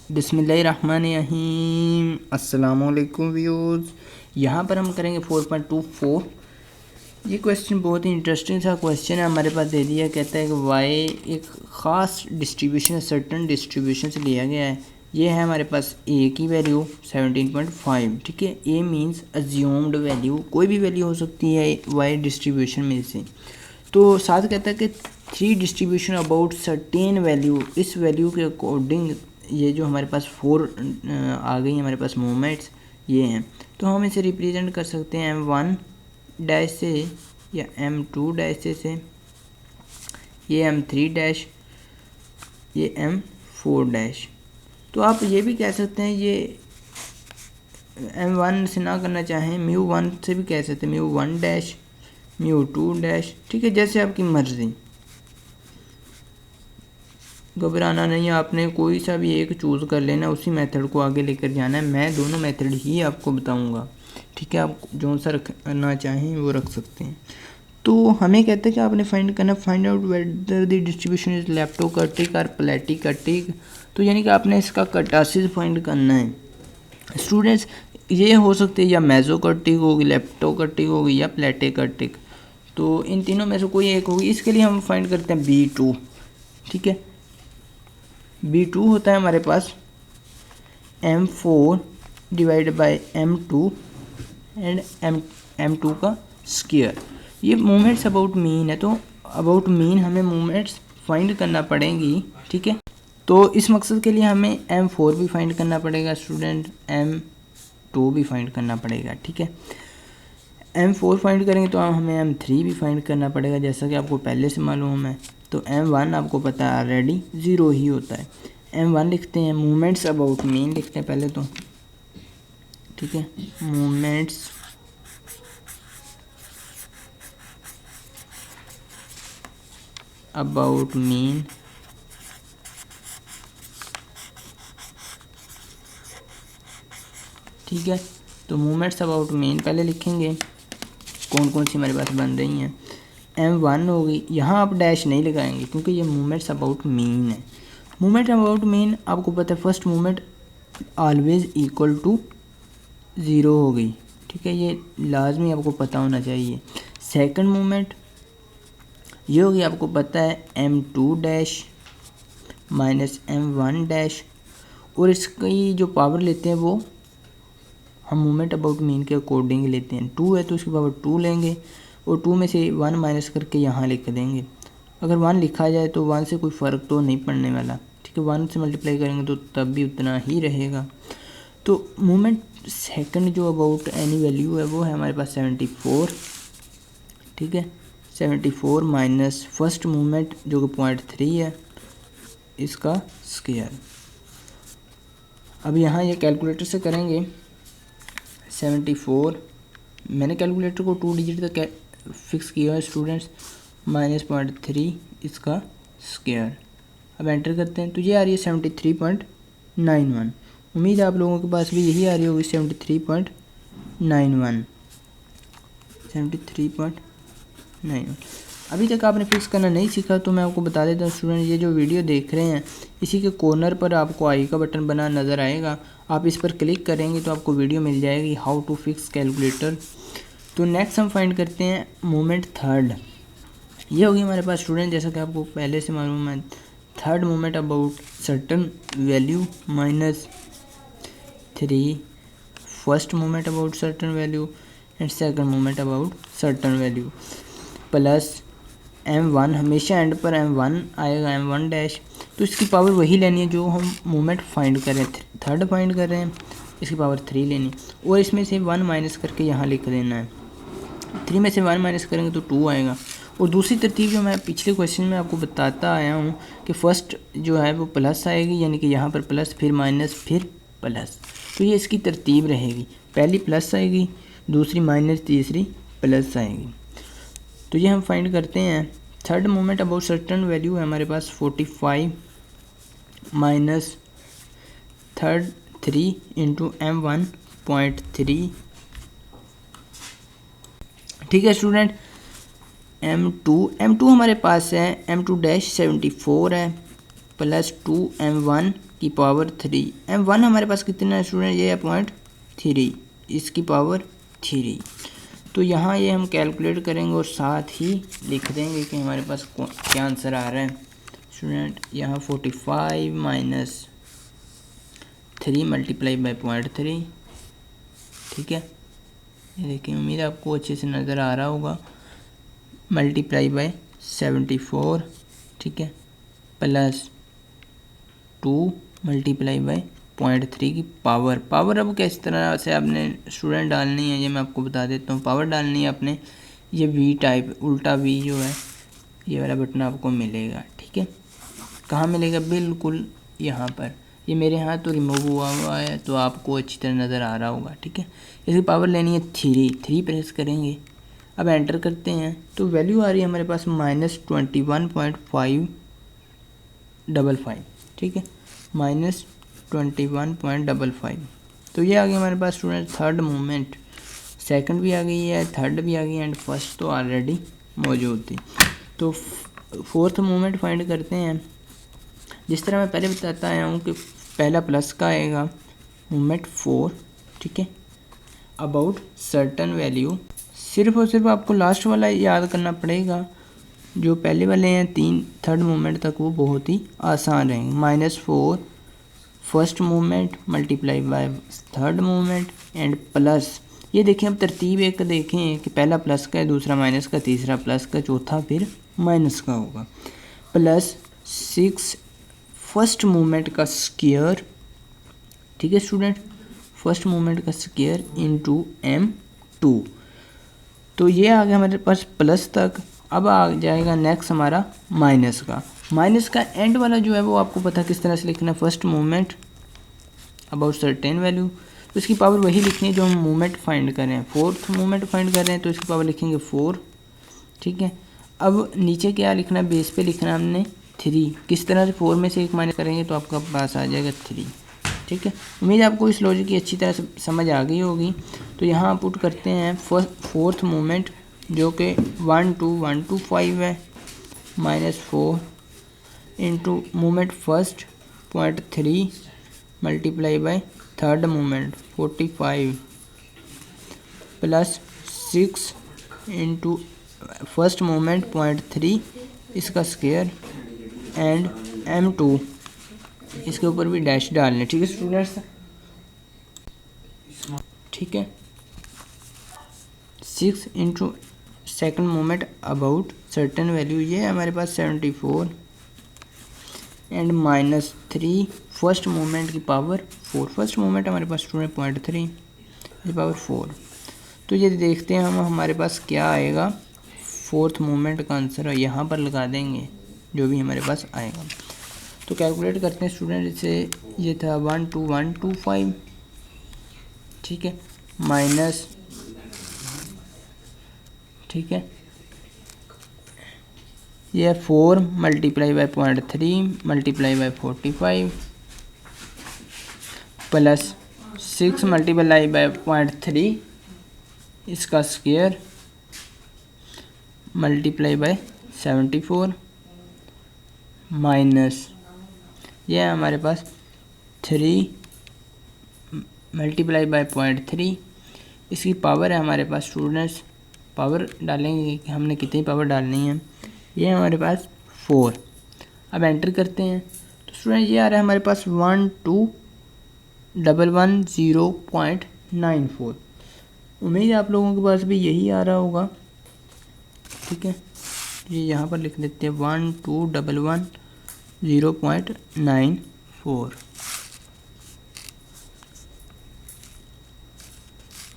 बिस्मिल्लाहिर्रहमानिर्रहीम। अस्सलामुअलैकुम व्यूज़। यहाँ पर हम करेंगे 4.24। ये क्वेश्चन बहुत ही इंटरेस्टिंग सा क्वेश्चन है, हमारे पास दे दिया। कहता है कि वाई एक ख़ास डिस्ट्रीब्यूशन, सर्टन डिस्ट्रीब्यूशन से लिया गया है। ये है हमारे पास ए की वैल्यू 17.5। ठीक है, ए मींस अज्यूम्ड वैल्यू, कोई भी वैल्यू हो सकती है वाई डिस्ट्रीब्यूशन में से। तो साथ कहता है कि 3 डिस्ट्रीब्यूशन अबाउट सर्टेन वैल्यू, इस वैल्यू के अकॉर्डिंग ये जो हमारे पास 4 आ गई हमारे पास मूवमेंट्स ये हैं। तो हम इसे रिप्रेजेंट कर सकते हैं M1 डैश से या M2 डैश से ये M3 डैश, ये M4 डैश। तो आप ये भी कह सकते हैं, ये M1 से ना करना चाहें μ1 से भी कह सकते हैं μ1 डैश, μ2 डैश। ठीक है, जैसे आपकी मर्ज़ी, घबराना नहीं है, आपने कोई सा भी एक चूज़ कर लेना, उसी मेथड को आगे लेकर जाना है। मैं दोनों मेथड ही आपको बताऊंगा। ठीक है, आप जो सा रखना चाहें वो रख सकते हैं। तो हमें कहते हैं कि आपने फाइंड करना, find out whether the distribution is leptokurtic or platykurtic. तो यानी कि आपने इसका कर्टासिस फाइंड करना है। स्टूडेंट्स, ये हो सकती है या मेसोकर्टिक होगी, लेप्टोकर्टिक होगी या प्लेटिकर्टिक। तो इन तीनों में से कोई एक होगी। इसके लिए हम फाइंड करते हैं B2। ठीक है, B2 होता है हमारे पास M4 divide by M2 and M2 का स्क्वायर। ये मूवमेंट्स अबाउट मीन है, तो अबाउट मीन हमें मूवमेंट्स फाइंड करना पड़ेंगी। ठीक है, तो इस मकसद के लिए हमें M4 भी फाइंड करना पड़ेगा स्टूडेंट, M2 भी फाइंड करना पड़ेगा। ठीक है, M4 फाइंड करेंगे तो हमें M3 भी फाइंड करना पड़ेगा, जैसा कि आपको पहले से मालूम है। तो M1 आपको पता है ऑलरेडी 0 ही होता है। M1 लिखते हैं, मूवमेंट्स अबाउट मीन लिखते हैं पहले तो। ठीक है, मूवमेंट्स अबाउट मीन ठीक है, तो मूवमेंट्स अबाउट मीन पहले लिखेंगे, कौन कौन सी हमारे पास बन रही हैं। M1 होगी, यहाँ आप डैश नहीं लगाएंगे क्योंकि ये मूवमेंट्स अबाउट मीन है। मूवमेंट अबाउट मीन आपको पता है first moment always equal to 0 हो गई। ठीक है, ये लाजमी आपको पता होना चाहिए। सेकंड मूवमेंट ये होगी, आपको पता है M2 dash minus M1 dash, और इसकी जो पावर लेते हैं वो हम मूवमेंट अबाउट मीन के अकॉर्डिंग लेते हैं। 2 है तो उसकी पावर 2 लेंगे और 2 में से 1 माइनस करके यहाँ लिख देंगे। अगर 1 लिखा जाए तो 1 से कोई फ़र्क तो नहीं पड़ने वाला। ठीक है, 1 से मल्टीप्लाई करेंगे तो तब भी उतना ही रहेगा। तो मूवमेंट सेकंड जो अबाउट एनी वैल्यू है वो है हमारे पास 74। ठीक है, 74 माइनस फर्स्ट मूवमेंट जो कि 0.3 है, इसका स्क्वायर। अब यहाँ ये कैलकुलेटर से करेंगे। 74 मैंने कैलकुलेटर को 2 डिजिट तक फिक्स किया है स्टूडेंट्स, माइनस 0.3 इसका स्क्वायर। अब एंटर करते हैं तो ये आ रही है 73.91। उम्मीद है आप लोगों के पास भी यही आ रही होगी 73.91। अभी तक आपने फिक्स करना नहीं सीखा तो मैं आपको बता देता हूँ स्टूडेंट, ये जो वीडियो देख रहे हैं इसी के कॉर्नर पर आपको आई का बटन बना नज़र आएगा। आप इस पर क्लिक करेंगे तो आपको वीडियो मिल जाएगी हाउ टू फिक्स कैलकुलेटर। तो नेक्स्ट हम फाइंड करते हैं मूवमेंट थर्ड। ये होगी हमारे पास स्टूडेंट, जैसा कि आपको पहले से मालूम है, third movement about certain value minus 3 first movement about certain value and second movement about certain value plus M1। हमेशा एंड पर M1 आएगा, M1 डैश। तो इसकी पावर वही लेनी है जो हम मूवमेंट फाइंड कर रहे हैं, थर्ड फाइंड कर रहे हैं, इसकी पावर 3 लेनी और इसमें से 1 माइनस करके यहाँ लिख देना है। 3 में से 1 माइनस करेंगे तो 2 आएगा। और दूसरी तरतीब जो मैं पिछले क्वेश्चन में आपको बताता आया हूँ कि फ़र्स्ट जो है वो प्लस आएगी, यानी कि यहाँ पर प्लस फिर माइनस फिर प्लस। तो ये इसकी तरतीब रहेगी, पहली प्लस आएगी, दूसरी माइनस, तीसरी प्लस आएगी। तो ये हम फाइंड करते हैं। Third movement about certain value है हमारे पास 45 माइनस थर्ड 3 इंटू M1.3। ठीक है स्टूडेंट, M2 हमारे पास है M2 डैश 74 है प्लस 2 M1 की की पावर 3। m1 हमारे पास कितना है स्टूडेंट, ये है 0.3, इसकी पावर 3। तो यहाँ ये हम कैलकुलेट करेंगे और साथ ही लिख देंगे कि हमारे पास क्या आंसर आ रहा है स्टूडेंट। यहाँ 45 माइनस 3 मल्टीप्लाई बाई 0.3, ठीक है। ये देखिए, उम्मीद है आपको अच्छे से नज़र आ रहा होगा। मल्टीप्लाई बाई 74, ठीक है, प्लस 2 मल्टीप्लाई बाई 0.3 की पावर अब किस तरह से आपने स्टूडेंट डालनी है ये मैं आपको बता देता हूँ। पावर डालनी है आपने, ये वी टाइप उल्टा वी जो है ये वाला बटन आपको मिलेगा, ठीक है। कहाँ मिलेगा, बिल्कुल यहाँ पर। ये मेरे यहाँ तो रिमूव हुआ है तो आपको अच्छी तरह नज़र आ रहा होगा, ठीक है। इसकी पावर लेनी है 3 प्रेस करेंगे। अब एंटर करते हैं तो वैल्यू आ रही है हमारे पास -21.555, ठीक है, -21.55। तो ये आ गया हमारे पास स्टूडेंट थर्ड मूवमेंट। सेकंड भी आ गई है, थर्ड भी आ गई एंड फर्स्ट तो ऑलरेडी मौजूद थी। तो फोर्थ मूवमेंट फाइंड करते हैं। जिस तरह मैं पहले बताता आया हूँ कि पहला प्लस का आएगा मूवमेंट 4, ठीक है, अबाउट सर्टन वैल्यू। सिर्फ और सिर्फ आपको लास्ट वाला याद करना पड़ेगा, जो पहले वाले हैं 3 थर्ड मूवमेंट तक वो बहुत ही आसान रहेंगे। -4 first movement multiply by third movement and plus. ये देखें, अब तरतीब एक देखें कि पहला प्लस का है, दूसरा माइनस का, तीसरा प्लस का, चौथा फिर माइनस का होगा। +6 फर्स्ट मूवमेंट का स्क्वायर, ठीक है स्टूडेंट, फर्स्ट मूवमेंट का स्क्वायर इनटू m2। तो ये आ गया हमारे पास प्लस तक। अब आ जाएगा नेक्स्ट हमारा माइनस का एंड वाला जो है वो आपको पता किस तरह से लिखना है। First movement about certain value, तो इसकी पावर वही लिखनी है जो हम मूवमेंट फाइंड कर रहे हैं। फोर्थ मूवमेंट फाइंड कर रहे हैं तो इसकी पावर लिखेंगे 4, ठीक है। अब नीचे क्या लिखना है, बेस पे लिखना है हमने 3। किस तरह से 4 में से 1 माइनस करेंगे तो आपका पास आ जाएगा 3, ठीक है। उम्मीद है आपको इस लॉजिक की अच्छी तरह से समझ आ गई होगी। तो यहाँ पुट करते हैं फोर्थ मूवमेंट जो कि 1 2 1 2 5 है, -4 into movement first 0.3 multiply by third movement 45 plus 6 into first movement 0.3 इसका स्क्वायर एंड m2, इसके ऊपर भी डैश डालने, ठीक है स्टूडेंट्स, ठीक है। 6 into second movement about certain value, ये है हमारे पास 74 एंड -3 फर्स्ट मूवमेंट की पावर 4। फर्स्ट मूवमेंट हमारे पास स्टूडेंट 0.3 की पावर 4। तो ये देखते हैं हम हमारे पास क्या आएगा। फोर्थ मूवमेंट का आंसर यहाँ पर लगा देंगे जो भी हमारे पास आएगा। तो कैलकुलेट करते हैं स्टूडेंट, इसे ये था 12125, ठीक है, माइनस, ठीक है, ये 4 multiply by 0.3 multiply by 45 plus 6 multiply by 0.3 इसका स्क्वायर मल्टीप्लाई बाई 74 माइनस, ये है हमारे पास 3 मल्टीप्लाई बाई 0.3, इसकी पावर है हमारे पास स्टूडेंट्स, पावर डालेंगे कि हमने कितनी पावर डालनी है, ये हमारे पास 4। अब एंटर करते हैं तो स्टूडेंट ये आ रहा है हमारे पास 12110.94। उम्मीद है आप लोगों के पास भी यही आ रहा होगा, ठीक है। ये यहाँ पर लिख देते हैं 12110.94।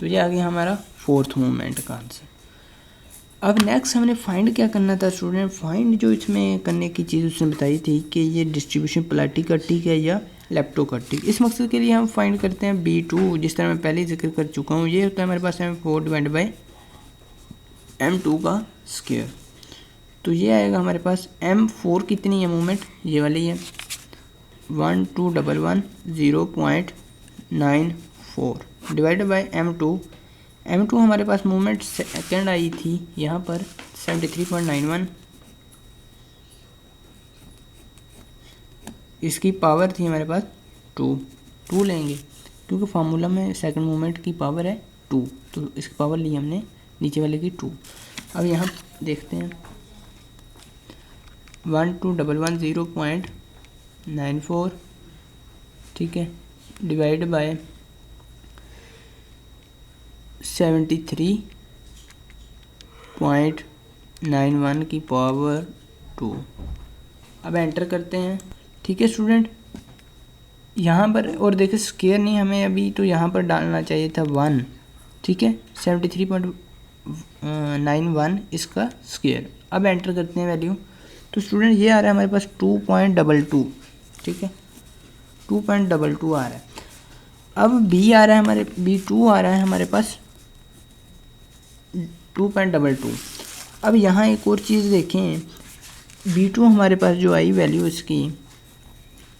तो ये आ गया हमारा फोर्थ मूवमेंट का आंसर। अब नेक्स्ट हमने फाइंड क्या करना था स्टूडेंट, फाइंड जो इसमें करने की चीज़ उसने बताई थी कि ये डिस्ट्रीब्यूशन प्लाटिकर्टिक है या लेप्टोकर्टिक। इस मकसद के लिए हम फाइंड करते हैं B2, जिस तरह मैं पहले ही जिक्र कर चुका हूँ। ये होता है हमारे पास M4 डिवाइड बाई M2 का स्क्वायर। तो ये आएगा हमारे पास M4 कितनी है मूवमेंट, ये वाली है 12110.94 डिवाइड बाई M2 हमारे पास मूवमेंट सेकंड आई थी यहाँ पर 73.91, इसकी पावर थी हमारे पास टू लेंगे क्योंकि फार्मूला में सेकंड मोमेंट की पावर है 2, तो इसकी पावर ली हमने नीचे वाले की 2। अब यहाँ देखते हैं 1211 0.94, ठीक है, डिवाइड बाय 73.91 की पावर 2। अब एंटर करते हैं, ठीक है स्टूडेंट। यहाँ पर और देखिए स्क्वायर नहीं हमें अभी, तो यहाँ पर डालना चाहिए था 1, ठीक है, 73.91 इसका स्क्वायर। अब एंटर करते हैं वैल्यू, तो स्टूडेंट ये आ रहा है हमारे पास 2.22, ठीक है, 2.22 आ रहा है। अब बी आ रहा है हमारे B2 आ रहा है हमारे पास 2.22। अब यहाँ एक और चीज़ देखें, B2 हमारे पास जो आई वैल्यू इसकी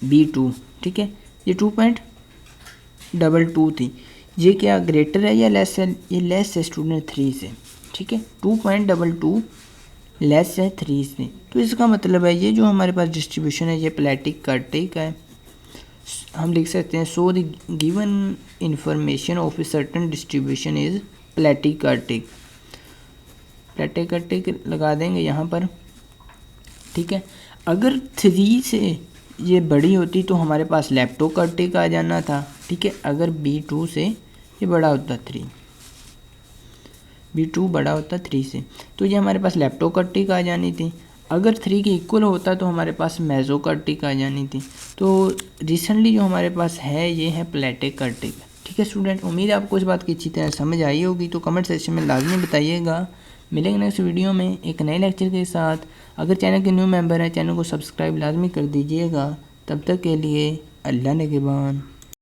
B2, ठीक है, ये 2.22 थी। ये क्या ग्रेटर है या लेस है? ये लेस है स्टूडेंट 3 से, ठीक है, 2.22 लेस है 3 से। तो इसका मतलब है ये जो हमारे पास डिस्ट्रीब्यूशन है ये प्लेटिक कार्टिक है। हम लिख सकते हैं so the given information of a certain distribution is platykurtic. Platykurtic लगा देंगे यहाँ पर, ठीक है। अगर 3 से ये बड़ी होती तो हमारे पास लेप्टोकार्टिक आ जाना था, ठीक है। अगर B2 से ये बड़ा होता 3, B2 बड़ा होता 3 से, तो ये हमारे पास लेप्टोकार्टिक आ जानी थी। अगर 3 के इक्वल होता तो हमारे पास मेसोकार्टिक आ जानी थी। तो रिसेंटली जो हमारे पास है ये है प्लेटिक कार्टिक, ठीक है स्टूडेंट। उम्मीद है आपको इस बात की अच्छी तरह समझ आई होगी, तो कमेंट सेक्शन में लाजमी बताइएगा। मिलेंगे नेक्स्ट वीडियो में एक नए लेक्चर के साथ। अगर चैनल के न्यू मेंबर हैं चैनल को सब्सक्राइब लाजमी कर दीजिएगा। तब तक के लिए अल्लाह निगहबान।